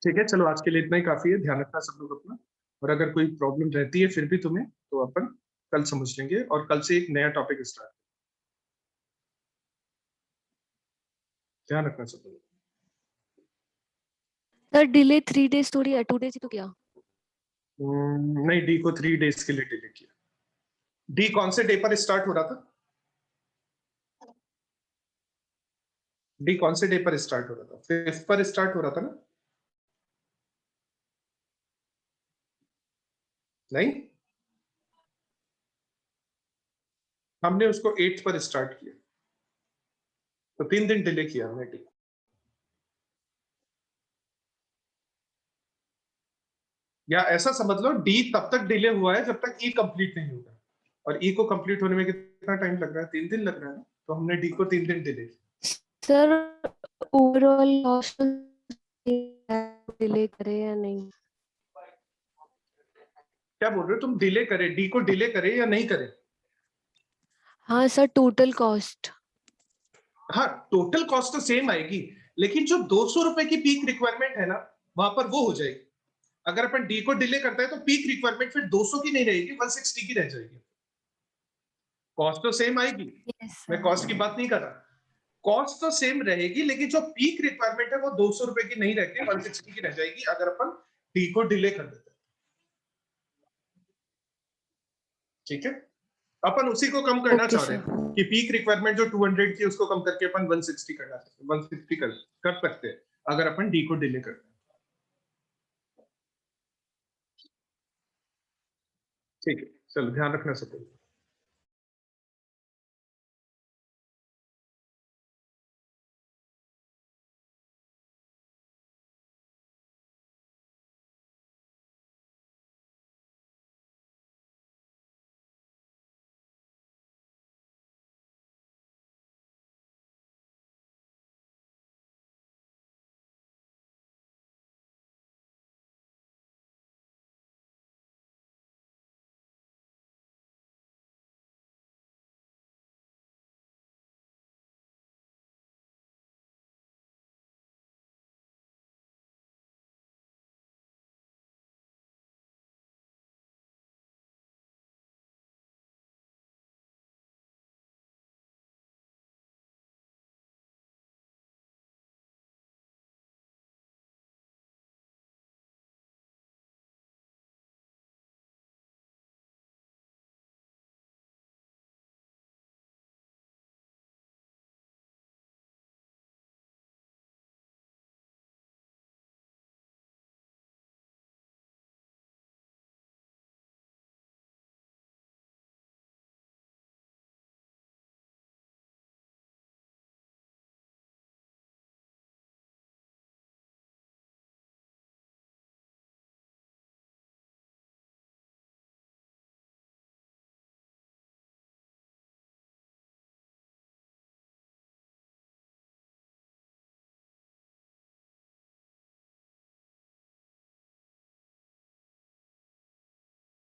ठीक है, चलो आज के लिए इतना ही काफी है। ध्यान रखना सब लोग अपना, और अगर कोई प्रॉब्लम रहती है फिर भी तुम्हें, तो अपन कल समझ लेंगे, और कल से एक नया टॉपिक स्टार्ट। ध्यान रखना सब लोग। सर डिले 3 days थोड़ी है, 2 days ही तो किया। नहीं, डी को 3 डेज के लिए डिले किया। डी कौन से डे पर स्टार्ट हो रहा था? डी कौन से डे पर स्टार्ट हो रहा था? 5th पर स्टार्ट हो रहा था ना? नहीं, हमने उसको 8th पर स्टार्ट किया, तो 3 दिन डिले किया हमने डी। या ऐसा समझ लो, डी तब तक डिले हुआ है जब तक ई कंप्लीट नहीं होगा, और ई को कंप्लीट होने में कितना टाइम लग रहा है? 3 दिन लग रहा है ना, तो हमने डी को 3 दिन डिले किया। सर ओवरऑल कॉस्ट डिले करे या नहीं? क्या बोल रहे हो तुम? डिले करे, डी को डिले करे या नहीं करे? हाँ सर, टोटल कॉस्ट। हाँ, टोटल कॉस्ट तो सेम आएगी, लेकिन जो 200 रुपए की पीक रिक्वायरमेंट है ना, वहां पर वो हो जाएगी। अगर अपन डी को डिले करते हैं तो पीक रिक्वायरमेंट फिर 200 की नहीं रहेगी, 160 की रह जाएगी। कॉस्ट तो सेम आएगी, मैं कॉस्ट की बात नहीं कर रहा, कॉस्ट तो सेम रहेगी, लेकिन जो पीक रिक्वायरमेंट है वो 200 रुपए की नहीं रहती, 160 की रह जाएगी अगर अपन डी को डिले कर देते हैं। ठीक है, अपन उसी को कम करना चाह रहे हैं कि पीक रिक्वायरमेंट जो 200 की उसको कम करके अपन 160 करना चाहते हैं। 160 कर सकते हैं अगर अपन डी को डिले करते हैं। ठीक है, चलो ध्यान रखना सब।